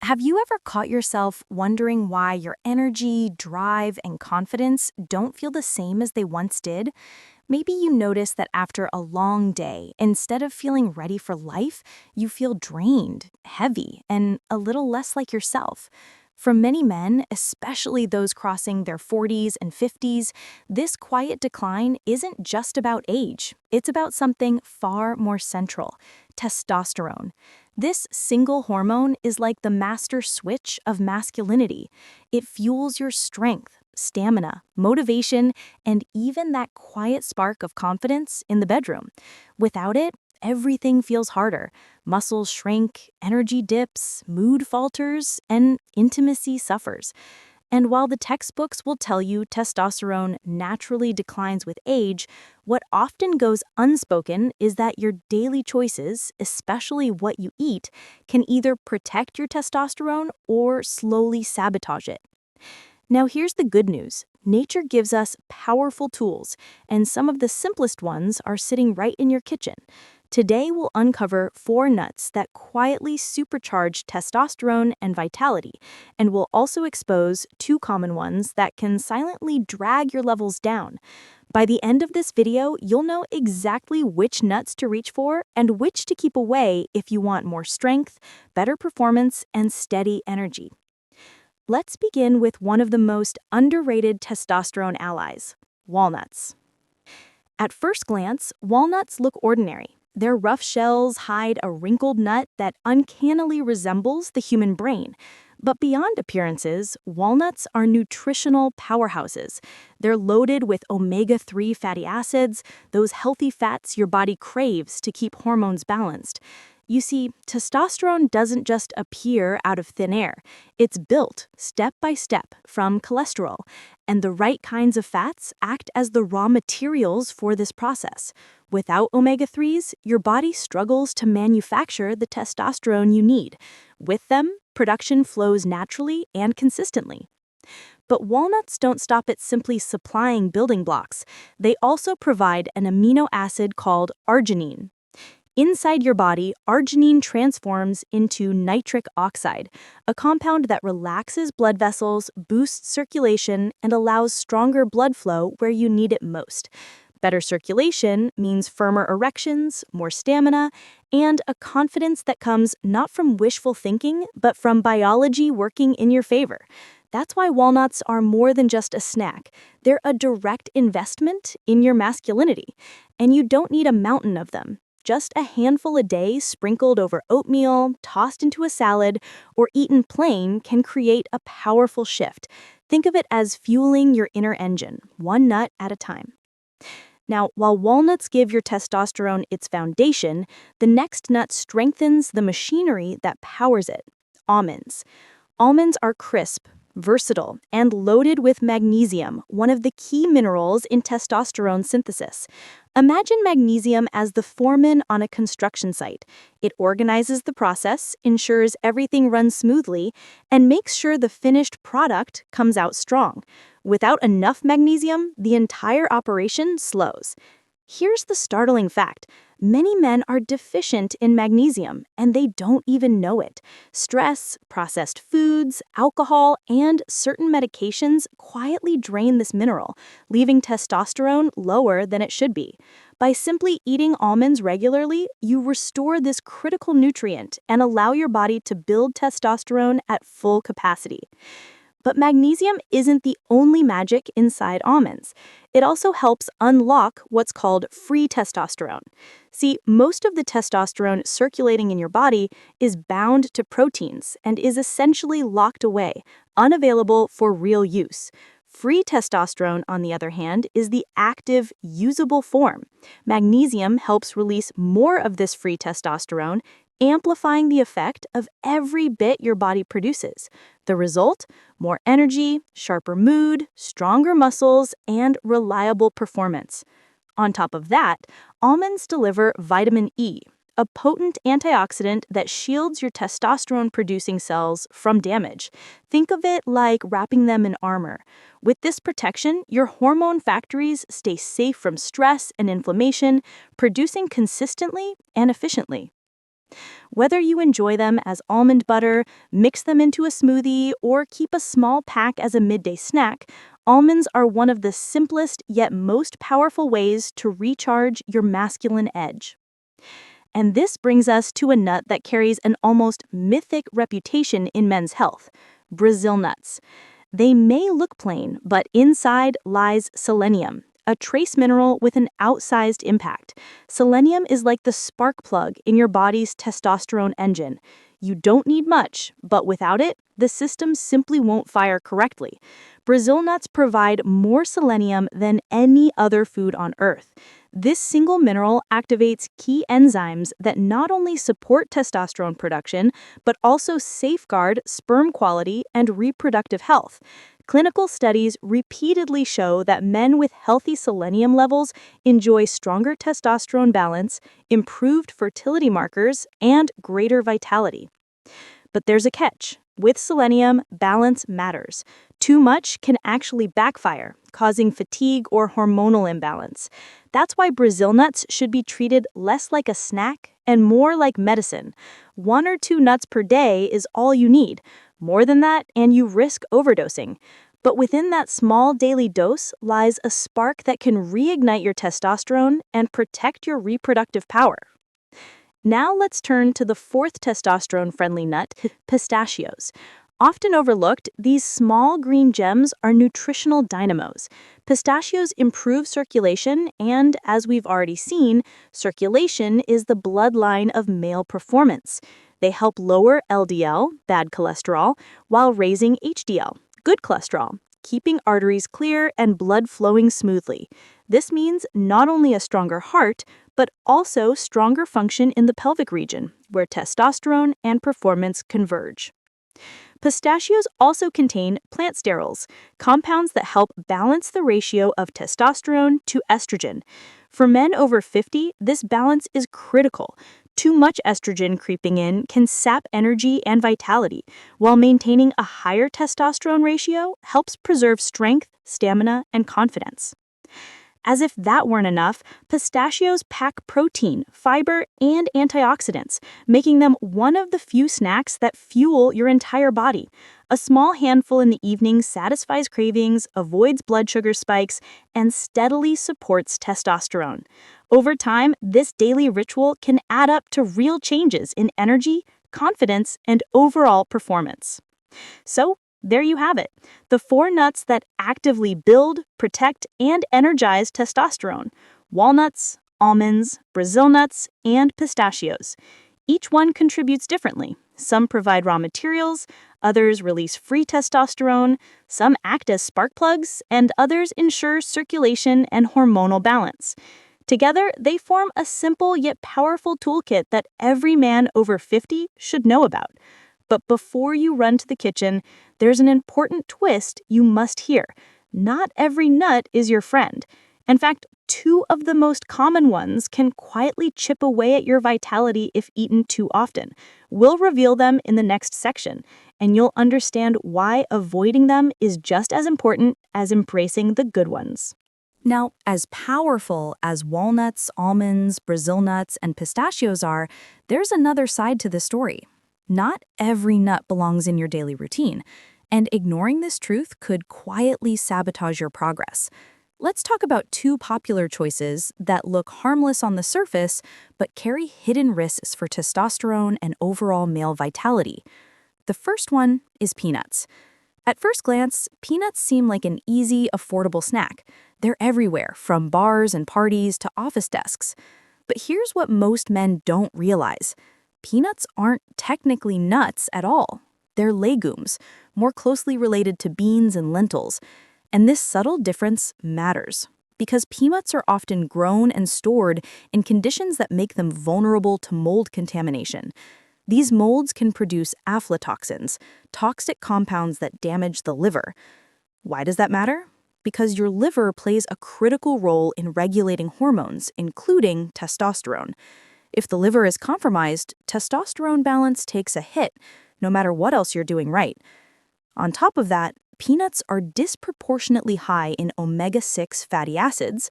Have you ever caught yourself wondering why your energy, drive, and confidence don't feel the same as they once did? Maybe you notice that after a long day, instead of feeling ready for life, you feel drained, heavy, and a little less like yourself. For many men, especially those crossing their 40s and 50s, this quiet decline isn't just about age. It's about something far more central: testosterone. This single hormone is like the master switch of masculinity. It fuels your strength, stamina, motivation, and even that quiet spark of confidence in the bedroom. Without it, everything feels harder. Muscles shrink, energy dips, mood falters, and intimacy suffers. And while the textbooks will tell you testosterone naturally declines with age, what often goes unspoken is that your daily choices, especially what you eat, can either protect your testosterone or slowly sabotage it. Now, here's the good news. Nature gives us powerful tools, and some of the simplest ones are sitting right in your kitchen. Today, we'll uncover 4 nuts that quietly supercharge testosterone and vitality, and we'll also expose 2 common ones that can silently drag your levels down. By the end of this video, you'll know exactly which nuts to reach for and which to keep away if you want more strength, better performance, and steady energy. Let's begin with one of the most underrated testosterone allies: walnuts. At first glance, walnuts look ordinary. Their rough shells hide a wrinkled nut that uncannily resembles the human brain. But beyond appearances, walnuts are nutritional powerhouses. They're loaded with omega-3 fatty acids, those healthy fats your body craves to keep hormones balanced. You see, testosterone doesn't just appear out of thin air. It's built, step by step, from cholesterol, and the right kinds of fats act as the raw materials for this process. Without omega-3s, your body struggles to manufacture the testosterone you need. With them, production flows naturally and consistently. But walnuts don't stop at simply supplying building blocks. They also provide an amino acid called arginine. Inside your body, arginine transforms into nitric oxide, a compound that relaxes blood vessels, boosts circulation, and allows stronger blood flow where you need it most. Better circulation means firmer erections, more stamina, and a confidence that comes not from wishful thinking, but from biology working in your favor. That's why walnuts are more than just a snack. They're a direct investment in your masculinity. And you don't need a mountain of them. Just a handful a day sprinkled over oatmeal, tossed into a salad, or eaten plain can create a powerful shift. Think of it as fueling your inner engine, 1 nut at a time. Now, while walnuts give your testosterone its foundation, the next nut strengthens the machinery that powers it: almonds. Almonds are crisp, versatile, and loaded with magnesium, one of the key minerals in testosterone synthesis. Imagine magnesium as the foreman on a construction site. It organizes the process, ensures everything runs smoothly, and makes sure the finished product comes out strong. Without enough magnesium, the entire operation slows. Here's the startling fact: many men are deficient in magnesium, and they don't even know it. Stress, processed foods, alcohol, and certain medications quietly drain this mineral, leaving testosterone lower than it should be. By simply eating almonds regularly, you restore this critical nutrient and allow your body to build testosterone at full capacity. But magnesium isn't the only magic inside almonds. It also helps unlock what's called free testosterone. See, most of the testosterone circulating in your body is bound to proteins and is essentially locked away, unavailable for real use. Free testosterone, on the other hand, is the active, usable form. Magnesium helps release more of this free testosterone, amplifying the effect of every bit your body produces. The result? More energy, sharper mood, stronger muscles, and reliable performance. On top of that, almonds deliver vitamin E, a potent antioxidant that shields your testosterone-producing cells from damage. Think of it like wrapping them in armor. With this protection, your hormone factories stay safe from stress and inflammation, producing consistently and efficiently. Whether you enjoy them as almond butter, mix them into a smoothie, or keep a small pack as a midday snack, almonds are one of the simplest yet most powerful ways to recharge your masculine edge. And this brings us to a nut that carries an almost mythic reputation in men's health: Brazil nuts. They may look plain, but inside lies selenium, a trace mineral with an outsized impact. Selenium is like the spark plug in your body's testosterone engine. You don't need much, but without it, the system simply won't fire correctly. Brazil nuts provide more selenium than any other food on Earth. This single mineral activates key enzymes that not only support testosterone production, but also safeguard sperm quality and reproductive health. Clinical studies repeatedly show that men with healthy selenium levels enjoy stronger testosterone balance, improved fertility markers, and greater vitality. But there's a catch. With selenium, balance matters. Too much can actually backfire, causing fatigue or hormonal imbalance. That's why Brazil nuts should be treated less like a snack and more like medicine. 1 or 2 nuts per day is all you need. More than that, and you risk overdosing. But within that small daily dose lies a spark that can reignite your testosterone and protect your reproductive power. Now let's turn to the fourth testosterone-friendly nut, pistachios. Often overlooked, these small green gems are nutritional dynamos. Pistachios improve circulation, and as we've already seen, circulation is the bloodline of male performance. They help lower LDL, bad cholesterol, while raising HDL, good cholesterol, keeping arteries clear and blood flowing smoothly. This means not only a stronger heart, but also stronger function in the pelvic region, where testosterone and performance converge. Pistachios also contain plant sterols, compounds that help balance the ratio of testosterone to estrogen. For men over 50, this balance is critical. Too much estrogen creeping in can sap energy and vitality, while maintaining a higher testosterone ratio helps preserve strength, stamina, and confidence. As if that weren't enough, pistachios pack protein, fiber, and antioxidants, making them one of the few snacks that fuel your entire body. A small handful in the evening satisfies cravings, avoids blood sugar spikes, and steadily supports testosterone. Over time, this daily ritual can add up to real changes in energy, confidence, and overall performance. So, there you have it, the 4 nuts that actively build, protect, and energize testosterone: walnuts, almonds, Brazil nuts, and pistachios. Each one contributes differently. Some provide raw materials, others release free testosterone, some act as spark plugs, and others ensure circulation and hormonal balance. Together, they form a simple yet powerful toolkit that every man over 50 should know about. But before you run to the kitchen, there's an important twist you must hear. Not every nut is your friend. In fact, 2 of the most common ones can quietly chip away at your vitality if eaten too often. We'll reveal them in the next section, and you'll understand why avoiding them is just as important as embracing the good ones. Now, as powerful as walnuts, almonds, Brazil nuts, and pistachios are, there's another side to the story. Not every nut belongs in your daily routine, and ignoring this truth could quietly sabotage your progress. Let's talk about 2 popular choices that look harmless on the surface, but carry hidden risks for testosterone and overall male vitality. The first one is peanuts. At first glance, peanuts seem like an easy, affordable snack. They're everywhere, from bars and parties to office desks. But here's what most men don't realize. Peanuts aren't technically nuts at all. They're legumes, more closely related to beans and lentils. And this subtle difference matters, because peanuts are often grown and stored in conditions that make them vulnerable to mold contamination. These molds can produce aflatoxins, toxic compounds that damage the liver. Why does that matter? Because your liver plays a critical role in regulating hormones, including testosterone. If the liver is compromised, testosterone balance takes a hit, no matter what else you're doing right. On top of that, peanuts are disproportionately high in omega-6 fatty acids.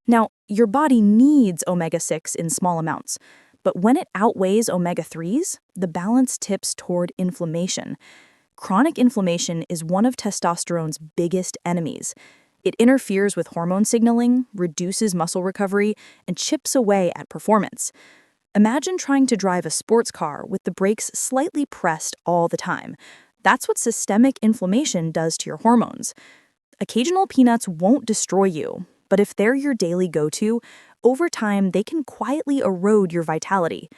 Now, your body needs omega-6 in small amounts, But when it outweighs omega-3s, the balance tips toward inflammation. Chronic inflammation is one of testosterone's biggest enemies. It interferes with hormone signaling, reduces muscle recovery, and chips away at performance. Imagine trying to drive a sports car with the brakes slightly pressed all the time. That's what systemic inflammation does to your hormones. Occasional peanuts won't destroy you, but if they're your daily go-to, over time they can quietly erode your vitality.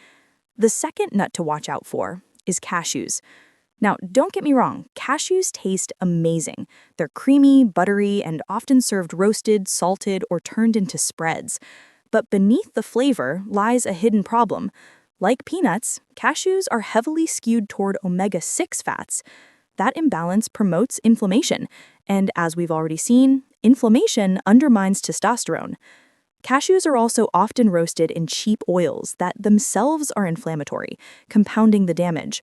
The second nut to watch out for is cashews. Now, don't get me wrong, cashews taste amazing. They're creamy, buttery, and often served roasted, salted, or turned into spreads. But beneath the flavor lies a hidden problem. Like peanuts, cashews are heavily skewed toward omega-6 fats. That imbalance promotes inflammation, and as we've already seen, inflammation undermines testosterone. Cashews are also often roasted in cheap oils that themselves are inflammatory, compounding the damage.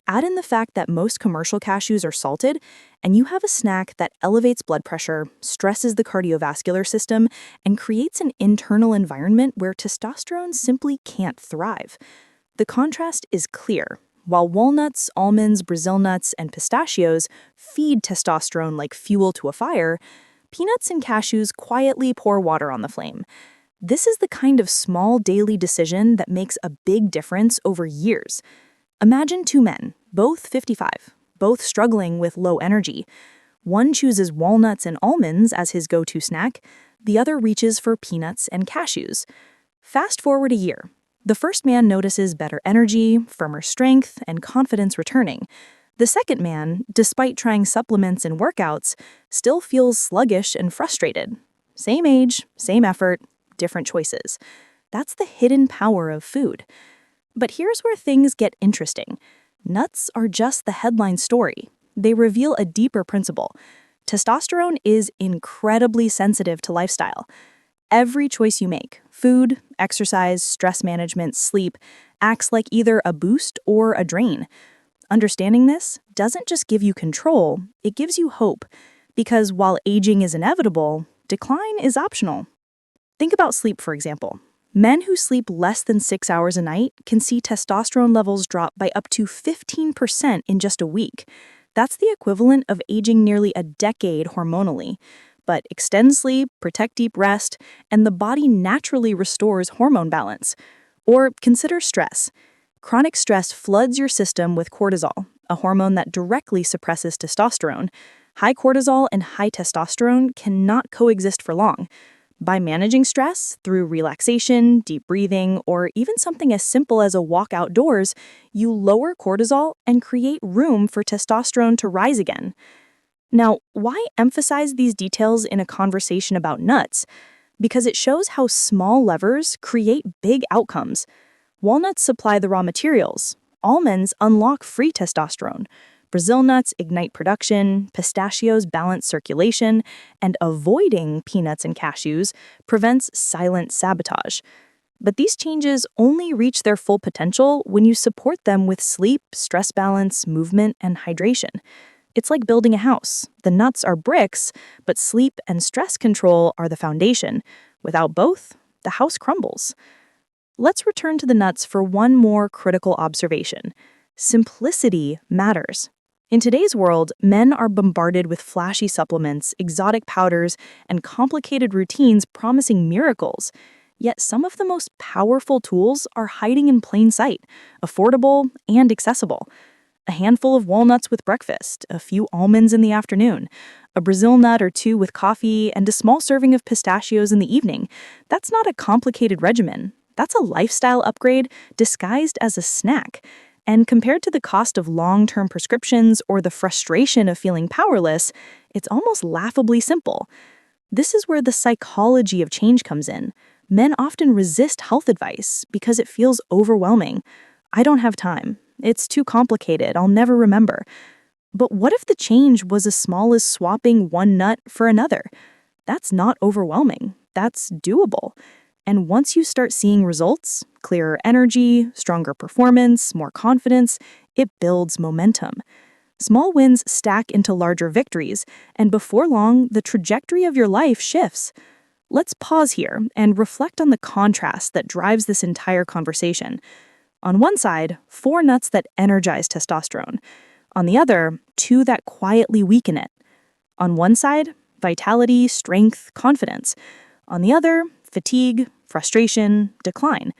Add in the fact that most commercial cashews are salted, and you have a snack that elevates blood pressure, stresses the cardiovascular system, and creates an internal environment where testosterone simply can't thrive. The contrast is clear. While walnuts, almonds, Brazil nuts, and pistachios feed testosterone like fuel to a fire, peanuts and cashews quietly pour water on the flame. This is the kind of small daily decision that makes a big difference over years. Imagine two men, both 55, both struggling with low energy. One chooses walnuts and almonds as his go-to snack, the other reaches for peanuts and cashews. Fast forward a year. The first man notices better energy, firmer strength, and confidence returning. The second man, despite trying supplements and workouts, still feels sluggish and frustrated. Same age, same effort, different choices. That's the hidden power of food. But here's where things get interesting. Nuts are just the headline story. They reveal a deeper principle. Testosterone is incredibly sensitive to lifestyle. Every choice you make, food, exercise, stress management, sleep, acts like either a boost or a drain. Understanding this doesn't just give you control, it gives you hope. Because while aging is inevitable, decline is optional. Think about sleep, for example. Men who sleep less than 6 hours a night can see testosterone levels drop by up to 15% in just a week. That's the equivalent of aging nearly a decade hormonally. But extend sleep, protect deep rest, and the body naturally restores hormone balance. Or consider stress. Chronic stress floods your system with cortisol, a hormone that directly suppresses testosterone. High cortisol and high testosterone cannot coexist for long. By managing stress through relaxation, deep breathing, or even something as simple as a walk outdoors, you lower cortisol and create room for testosterone to rise again. Now, why emphasize these details in a conversation about nuts? Because it shows how small levers create big outcomes. Walnuts supply the raw materials. Almonds unlock free testosterone. Brazil nuts ignite production, pistachios balance circulation, and avoiding peanuts and cashews prevents silent sabotage. But these changes only reach their full potential when you support them with sleep, stress balance, movement, and hydration. It's like building a house. The nuts are bricks, but sleep and stress control are the foundation. Without both, the house crumbles. Let's return to the nuts for one more critical observation. Simplicity matters. In today's world, men are bombarded with flashy supplements, exotic powders, and complicated routines promising miracles. Yet some of the most powerful tools are hiding in plain sight, affordable and accessible. A handful of walnuts with breakfast, a few almonds in the afternoon, a Brazil nut or two with coffee, and a small serving of pistachios in the evening. That's not a complicated regimen. That's a lifestyle upgrade disguised as a snack. And compared to the cost of long-term prescriptions or the frustration of feeling powerless, it's almost laughably simple. This is where the psychology of change comes in. Men often resist health advice because it feels overwhelming. I don't have time. It's too complicated. I'll never remember. But what if the change was as small as swapping one nut for another? That's not overwhelming. That's doable. And once you start seeing results, clearer energy, stronger performance, more confidence, it builds momentum. Small wins stack into larger victories, and before long, the trajectory of your life shifts. Let's pause here and reflect on the contrast that drives this entire conversation. On one side, 4 nuts that energize testosterone. On the other, 2 that quietly weaken it. On one side, vitality, strength, confidence. On the other, fatigue, frustration, decline.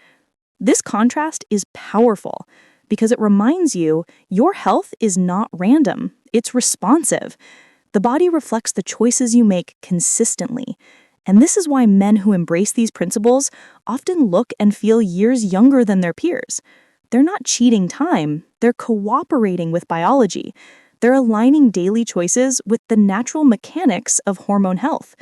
This contrast is powerful because it reminds you your health is not random, it's responsive. The body reflects the choices you make consistently. And this is why men who embrace these principles often look and feel years younger than their peers. They're not cheating time, they're cooperating with biology. They're aligning daily choices with the natural mechanics of hormone health.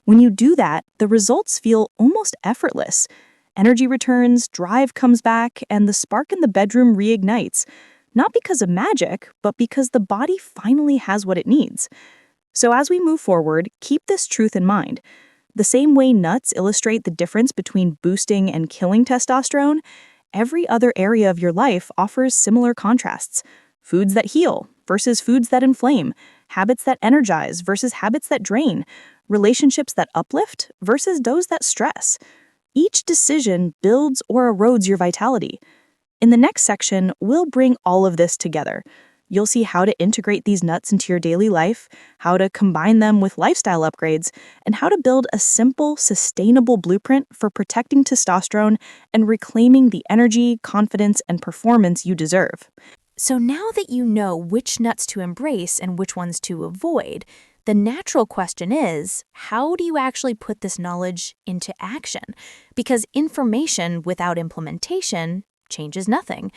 When you do that, the results feel almost effortless. Energy returns, drive comes back, and the spark in the bedroom reignites. Not because of magic, but because the body finally has what it needs. So as we move forward, keep this truth in mind. The same way nuts illustrate the difference between boosting and killing testosterone, every other area of your life offers similar contrasts. Foods that heal versus foods that inflame, habits that energize versus habits that drain, relationships that uplift versus those that stress. Each decision builds or erodes your vitality. In the next section, we'll bring all of this together. You'll see how to integrate these nuts into your daily life, how to combine them with lifestyle upgrades, and how to build a simple, sustainable blueprint for protecting testosterone and reclaiming the energy, confidence, and performance you deserve. So now that you know which nuts to embrace and which ones to avoid, the natural question is, how do you actually put this knowledge into action? Because information without implementation changes nothing.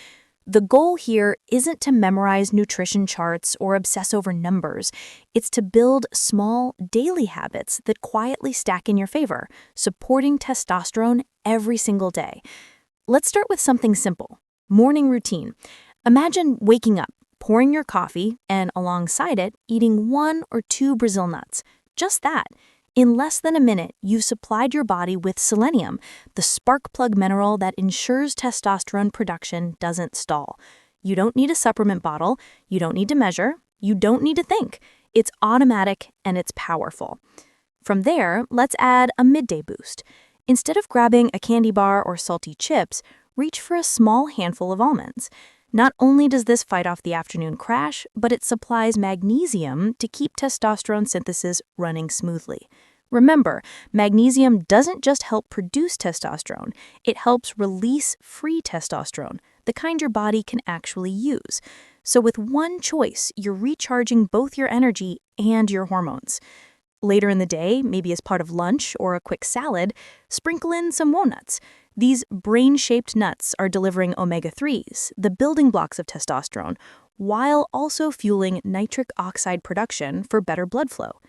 The goal here isn't to memorize nutrition charts or obsess over numbers. It's to build small, daily habits that quietly stack in your favor, supporting testosterone every single day. Let's start with something simple. Morning routine. Imagine waking up, pouring your coffee, and alongside it, eating 1 or 2 Brazil nuts. Just that. In less than a minute, you've supplied your body with selenium, the spark plug mineral that ensures testosterone production doesn't stall. You don't need a supplement bottle, you don't need to measure, you don't need to think. It's automatic and it's powerful. From there, let's add a midday boost. Instead of grabbing a candy bar or salty chips, reach for a small handful of almonds. Not only does this fight off the afternoon crash, but it supplies magnesium to keep testosterone synthesis running smoothly. Remember, magnesium doesn't just help produce testosterone, it helps release free testosterone, the kind your body can actually use. So with one choice, you're recharging both your energy and your hormones. Later in the day, maybe as part of lunch or a quick salad, sprinkle in some walnuts. These brain-shaped nuts are delivering omega-3s, the building blocks of testosterone, while also fueling nitric oxide production for better blood flow.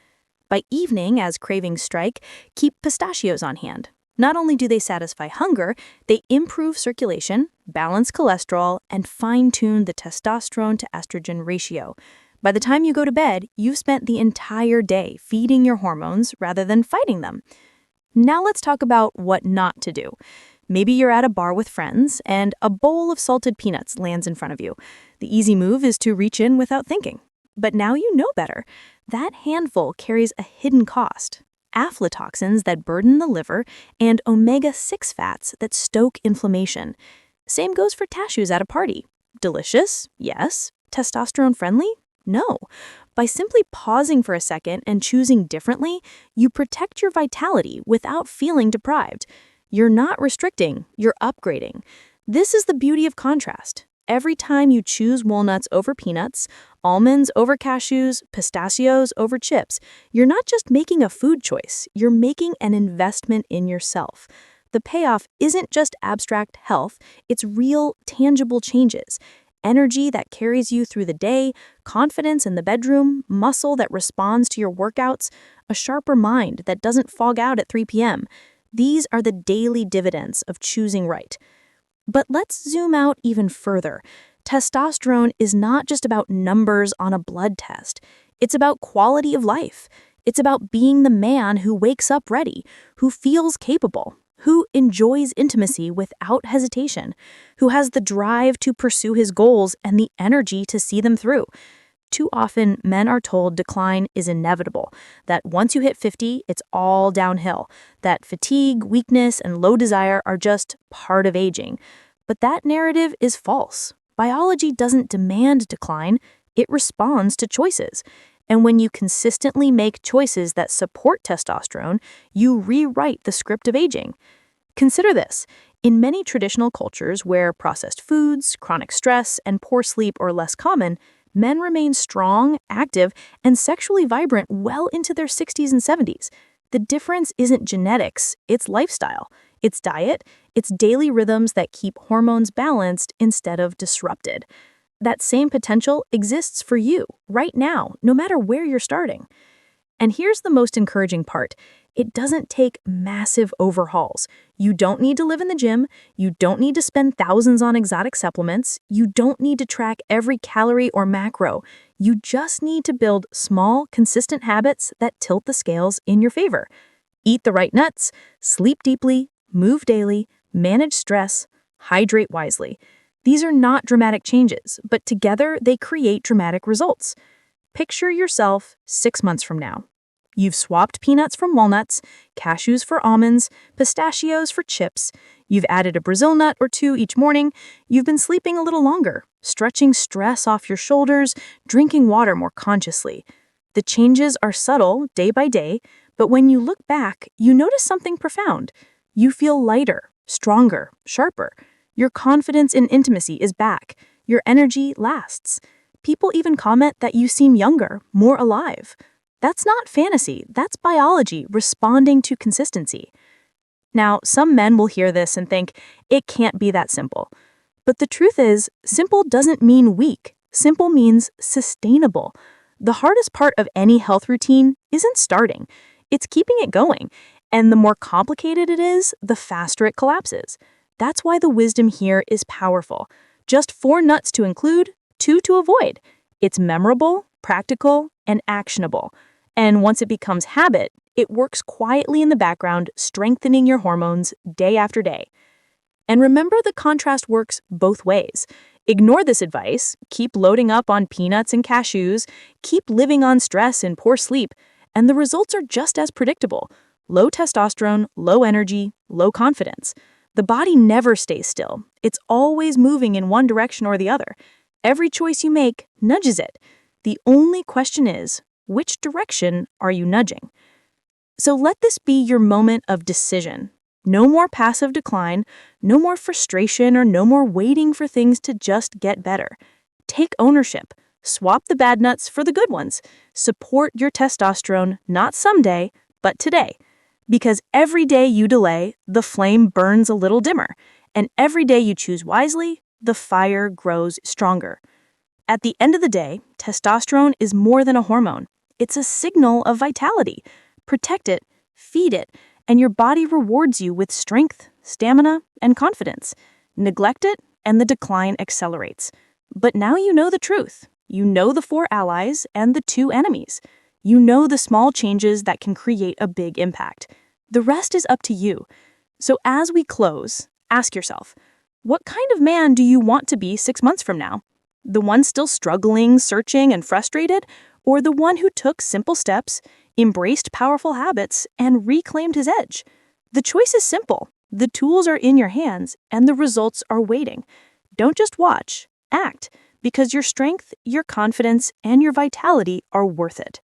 By evening, as cravings strike, keep pistachios on hand. Not only do they satisfy hunger, they improve circulation, balance cholesterol, and fine-tune the testosterone to estrogen ratio. By the time you go to bed, you've spent the entire day feeding your hormones rather than fighting them. Now let's talk about what not to do. Maybe you're at a bar with friends and a bowl of salted peanuts lands in front of you. The easy move is to reach in without thinking. But now you know better. That handful carries a hidden cost. Aflatoxins that burden the liver and omega-6 fats that stoke inflammation. Same goes for cashews at a party. Delicious? Yes. Testosterone friendly? No. By simply pausing for a second and choosing differently, you protect your vitality without feeling deprived. You're not restricting, you're upgrading. This is the beauty of contrast. Every time you choose walnuts over peanuts, almonds over cashews, pistachios over chips, you're not just making a food choice, you're making an investment in yourself. The payoff isn't just abstract health, it's real, tangible changes. Energy that carries you through the day, confidence in the bedroom, muscle that responds to your workouts, a sharper mind that doesn't fog out at 3 p.m. These are the daily dividends of choosing right. But let's zoom out even further. Testosterone is not just about numbers on a blood test. It's about quality of life. It's about being the man who wakes up ready, who feels capable, who enjoys intimacy without hesitation, who has the drive to pursue his goals and the energy to see them through. Too often, men are told decline is inevitable, that once you hit 50, it's all downhill, that fatigue, weakness, and low desire are just part of aging. But that narrative is false. Biology doesn't demand decline, it responds to choices. And when you consistently make choices that support testosterone, you rewrite the script of aging. Consider this. In many traditional cultures where processed foods, chronic stress, and poor sleep are less common, men remain strong, active, and sexually vibrant well into their 60s and 70s. The difference isn't genetics, it's lifestyle. It's diet, it's daily rhythms that keep hormones balanced instead of disrupted. That same potential exists for you right now, no matter where you're starting. And here's the most encouraging part. It doesn't take massive overhauls. You don't need to live in the gym. You don't need to spend thousands on exotic supplements. You don't need to track every calorie or macro. You just need to build small, consistent habits that tilt the scales in your favor. Eat the right nuts, sleep deeply, move daily, manage stress, hydrate wisely. These are not dramatic changes, but together they create dramatic results. Picture yourself 6 months from now. You've swapped peanuts for walnuts, cashews for almonds, pistachios for chips. You've added a Brazil nut or two each morning. You've been sleeping a little longer, stretching stress off your shoulders, drinking water more consciously. The changes are subtle day by day, but when you look back, you notice something profound. You feel lighter, stronger, sharper. Your confidence in intimacy is back. Your energy lasts. People even comment that you seem younger, more alive. That's not fantasy, that's biology responding to consistency. Now, some men will hear this and think, it can't be that simple. But the truth is, simple doesn't mean weak. Simple means sustainable. The hardest part of any health routine isn't starting, it's keeping it going. And the more complicated it is, the faster it collapses. That's why the wisdom here is powerful. Just 4 nuts to include, 2 to avoid. It's memorable, practical, and actionable. And once it becomes habit, it works quietly in the background, strengthening your hormones day after day. And remember, the contrast works both ways. Ignore this advice, keep loading up on peanuts and cashews, keep living on stress and poor sleep, and the results are just as predictable. Low testosterone, low energy, low confidence. The body never stays still. It's always moving in one direction or the other. Every choice you make nudges it. The only question is, which direction are you nudging? So let this be your moment of decision. No more passive decline, no more frustration, or no more waiting for things to just get better. Take ownership. Swap the bad nuts for the good ones. Support your testosterone, not someday, but today. Because every day you delay, the flame burns a little dimmer. And every day you choose wisely, the fire grows stronger. At the end of the day, testosterone is more than a hormone. It's a signal of vitality. Protect it, feed it, and your body rewards you with strength, stamina, and confidence. Neglect it, and the decline accelerates. But now you know the truth. You know the 4 allies and the 2 enemies. You know the small changes that can create a big impact. The rest is up to you. So as we close, ask yourself, what kind of man do you want to be 6 months from now? The one still struggling, searching, and frustrated? Or the one who took simple steps, embraced powerful habits, and reclaimed his edge? The choice is simple. The tools are in your hands, and the results are waiting. Don't just watch, act, because your strength, your confidence, and your vitality are worth it.